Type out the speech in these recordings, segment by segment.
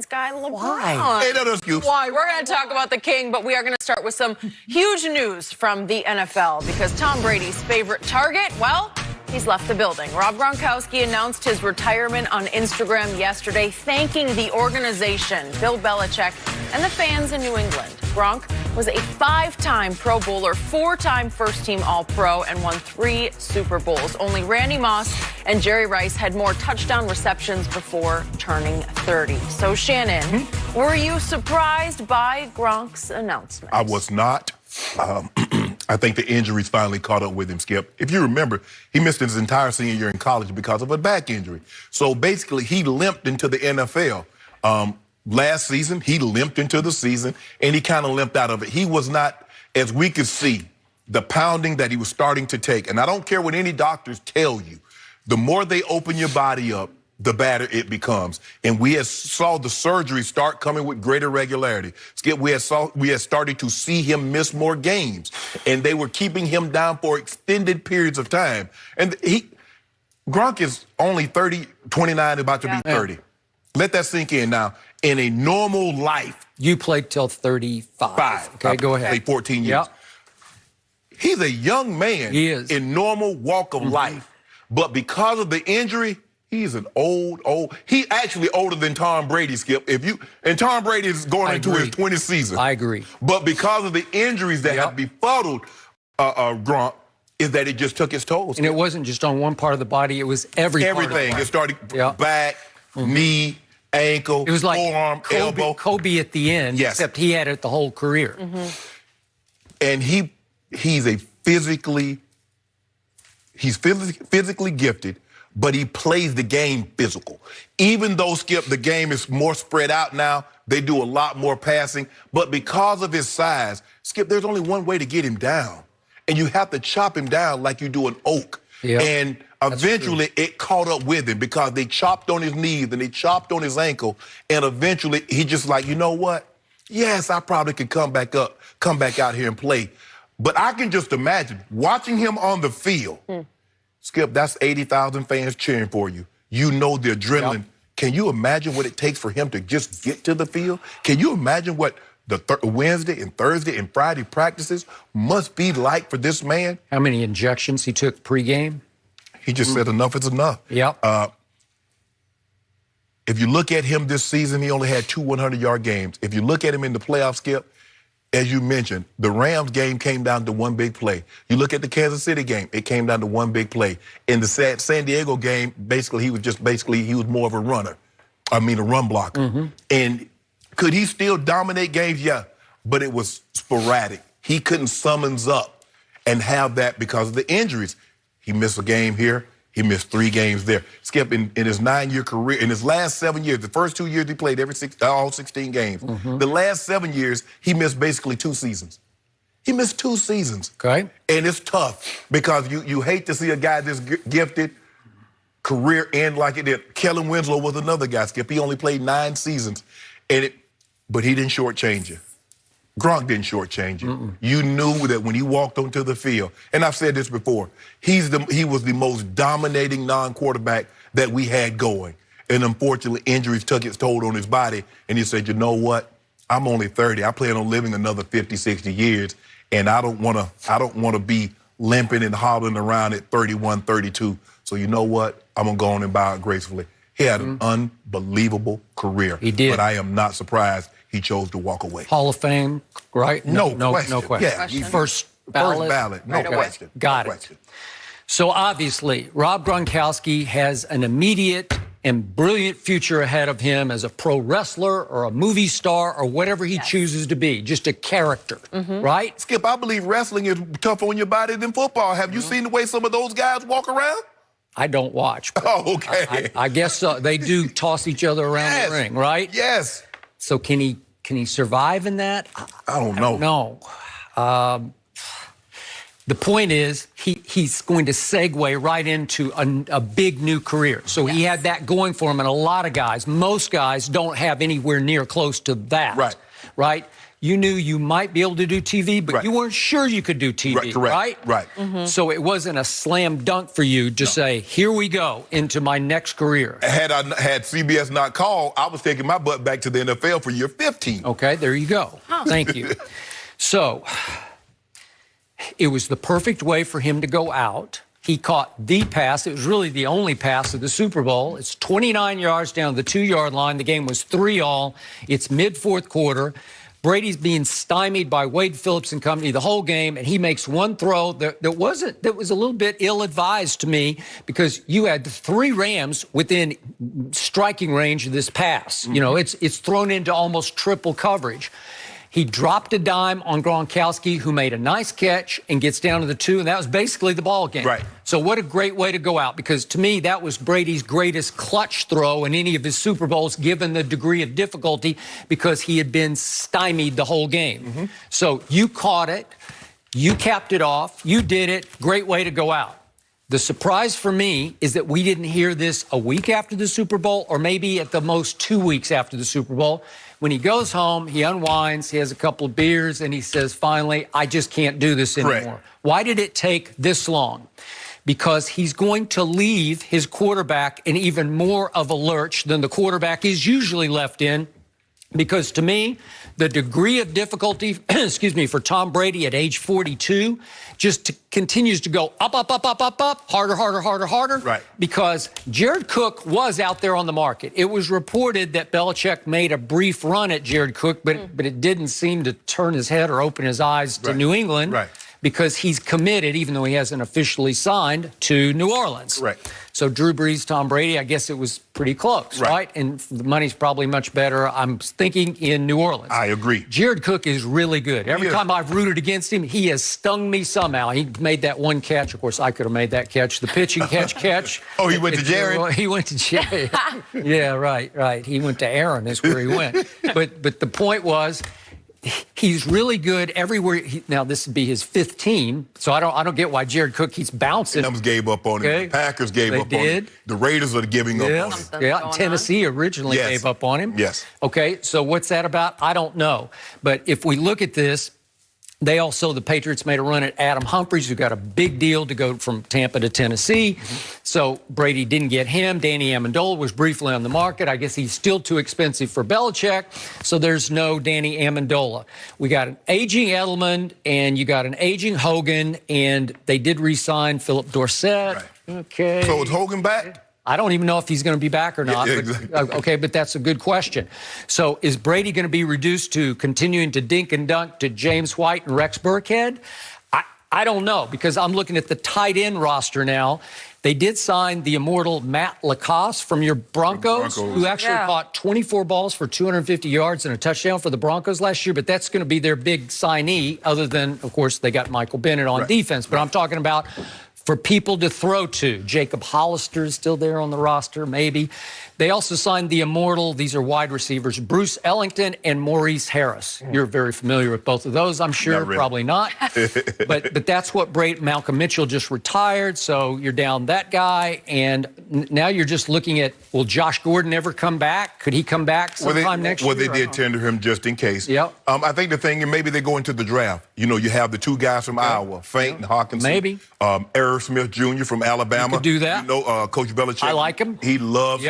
sports guy, LeBron. Why? Ain't no excuse. Why? We're going to talk about the king, but we are going to start with some huge news from the NFL because Tom Brady's favorite target, well, he's left the building. Rob Gronkowski announced his retirement on Instagram yesterday, thanking the organization, Bill Belichick, and the fans in New England. Gronk was a 5-time Pro Bowler, 4-time first-team All-Pro, and won 3 Super Bowls. Only Randy Moss and Jerry Rice had more touchdown receptions before turning 30. So, Shannon, were you surprised by Gronk's announcement? I was not. I think the injuries finally caught up with him, Skip. If you remember, he missed his entire senior year in college because of a back injury. So basically, he limped into the NFL. Last season, he limped into the season, and he kind of limped out of it. He was not, as we could see, the pounding that he was starting to take. And I don't care what any doctors tell you. The more they open your body up, the badder it becomes. And we saw the surgery start coming with greater regularity. Skip, we had started to see him miss more games, and they were keeping him down for extended periods of time. And Gronk is only 29, about to be 30. Let that sink in now. In a normal life. You played till 35. Okay, go ahead. I played 14 years. Yep. He's a young man in normal walk of life. But because of the injury, he's an old. He actually older than Tom Brady, Skip. And Tom Brady is going into his 20th season. I agree. But because of the injuries that have befuddled Gronk, is that it just took its toll. And it wasn't just on one part of the body, it was everything. It started back, knee, ankle, it was like forearm, elbow. Kobe at the end, except he had it the whole career. And he's physically gifted, but he plays the game physical. Even though, Skip, the game is more spread out now, they do a lot more passing, but because of his size, Skip, there's only one way to get him down, and you have to chop him down like you do an oak. And eventually it caught up with him because they chopped on his knees and they chopped on his ankle, and eventually he just like, you know what? Yes, I probably could come back out here and play. But I can just imagine watching him on the field. Skip, that's 80,000 fans cheering for you. You know the adrenaline. Can you imagine what it takes for him to just get to the field? Can you imagine what the Wednesday and Thursday and Friday practices must be like for this man? How many injections he took pregame? He just said enough is enough. If you look at him this season, he only had 2 100-yard games. If you look at him in the playoffs, Skip, as you mentioned, the Rams game came down to one big play. You look at the Kansas City game, it came down to one big play. In the San Diego game, he was more of a runner. I mean, a run blocker. And could he still dominate games? Yeah, but it was sporadic. He couldn't summons up and have that because of the injuries. He missed a game here. He missed 3 games there. Skip, in his 9-year career, in his last 7 years, the first 2 years he played all 16 games. The last 7 years, he missed basically 2 seasons. He missed 2 seasons. Okay. And it's tough because you hate to see a guy this gifted career end like it did. Kellen Winslow was another guy, Skip. He only played 9 seasons. But he didn't shortchange you. Gronk didn't shortchange you. You knew that when he walked onto the field, and I've said this before, he was the most dominating non-quarterback that we had going. And unfortunately, injuries took its toll on his body, and he said, you know what? I'm only 30. I plan on living another 50, 60 years, and I don't want to be limping and hobbling around at 31, 32. So you know what? I'm going to go on and bow out gracefully. He had an unbelievable career. He did. But I am not surprised he chose to walk away. Hall of Fame, right? No question. No question. Yeah, First ballot. First ballot. No question. Got it. So obviously, Rob Gronkowski has an immediate and brilliant future ahead of him as a pro wrestler or a movie star or whatever he chooses to be, just a character, right? Skip, I believe wrestling is tougher on your body than football. Have you seen the way some of those guys walk around? I don't watch. Oh, okay. I guess they do toss each other around the ring, right? Yes. So can he survive in that? I don't know. No. The point is he's going to segue right into a big new career. So he had that going for him, and a lot of guys, most guys, don't have anywhere near close to that. Right? you knew you might be able to do TV, but Right. you weren't sure you could do TV, Right, correct. right? Right. So it wasn't a slam dunk for you to say, here we go into my next career. Had CBS not called, I was taking my butt back to the NFL for year 15. Okay, there you go. Thank you. So it was the perfect way for him to go out. He caught the pass. It was really the only pass of the Super Bowl. It's 29 yards down the 2-yard line. The game was 3-3. It's mid-fourth quarter. Brady's being stymied by Wade Phillips and company the whole game, and he makes one throw that was a little bit ill-advised to me, because you had 3 Rams within striking range of this pass. You know, it's thrown into almost triple coverage. He dropped a dime on Gronkowski, who made a nice catch and gets down to the 2, and that was basically the ball game. Right. So what a great way to go out, because to me, that was Brady's greatest clutch throw in any of his Super Bowls, given the degree of difficulty, because he had been stymied the whole game. So you caught it, you capped it off, you did it, great way to go out. The surprise for me is that we didn't hear this a week after the Super Bowl, or maybe at the most 2 weeks after the Super Bowl. When he goes home, he unwinds, he has a couple of beers, and he says, finally, I just can't do this anymore. Correct. Why did it take this long? Because he's going to leave his quarterback in even more of a lurch than the quarterback is usually left in. Because to me, the degree of difficulty, excuse me, for Tom Brady at age 42 just continues to go up, harder, harder. Right. Because Jared Cook was out there on the market. It was reported that Belichick made a brief run at Jared Cook, but it didn't seem to turn his head or open his eyes to New England. Right. Because he's committed, even though he hasn't officially signed, to New Orleans. Right. So Drew Brees, Tom Brady, I guess it was pretty close, right? And the money's probably much better, I'm thinking, in New Orleans. I agree. Jared Cook is really good. Every time I've rooted against him, he has stung me somehow. He made that one catch. Of course, I could have made that catch. The pitch and catch. Oh, he went to Jared? He went to Jared. Yeah, right. He went to Aaron is where he went. But the point was, he's really good everywhere. Now, this would be his 5th team, so I don't get why Jared Cook keeps bouncing. Rams gave up on him. Okay. The Packers gave up on him. The Raiders are giving up on him. Yeah, Tennessee originally gave up on him. Yes. Okay, so what's that about? I don't know. But if we look at this, the Patriots made a run at Adam Humphries, who got a big deal to go from Tampa to Tennessee. So Brady didn't get him. Danny Amendola was briefly on the market. I guess he's still too expensive for Belichick, so there's no Danny Amendola. We got an aging Edelman, and you got an aging Hogan, and they did re-sign Philip Dorsett. Right. Okay. So is Hogan back? I don't even know if he's going to be back or not. Yeah, but, exactly. Okay, but that's a good question. So is Brady going to be reduced to continuing to dink and dunk to James White and Rex Burkhead? I don't know, because I'm looking at the tight end roster now. They did sign the immortal Matt Lacoste from your Broncos, who actually caught 24 balls for 250 yards and a touchdown for the Broncos last year, but that's going to be their big signee, other than, of course, they got Michael Bennett on defense. But I'm talking about for people to throw to. Jacob Hollister is still there on the roster, maybe. They also signed the immortal, these are wide receivers, Bruce Ellington and Maurice Harris. You're very familiar with both of those, I'm sure. Not really. Probably not. but that's what Malcolm Mitchell just retired, so you're down that guy. And now you're just looking at, will Josh Gordon ever come back? Could he come back sometime next year? Well, they did tender him just in case. Yep. I think the thing is maybe they go into the draft. You know, you have the 2 guys from Iowa, Faint and Hawkinson. Maybe. Aaron Smith Jr. from Alabama. You could do that. You know, Coach Belichick. I like him. He loves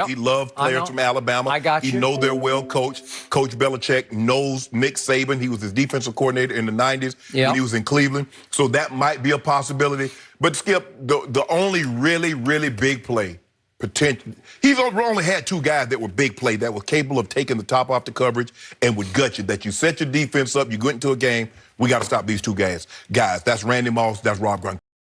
players from Alabama. I got you. He knows they're well coached. Coach Belichick knows Nick Saban. He was his defensive coordinator in the 90s when he was in Cleveland. So that might be a possibility. But Skip, the only really big play potential. He's only had 2 guys that were big play, that were capable of taking the top off the coverage and would gut you. That you set your defense up, you go into a game, we got to stop these 2 guys. That's Randy Moss, that's Rob Gronk.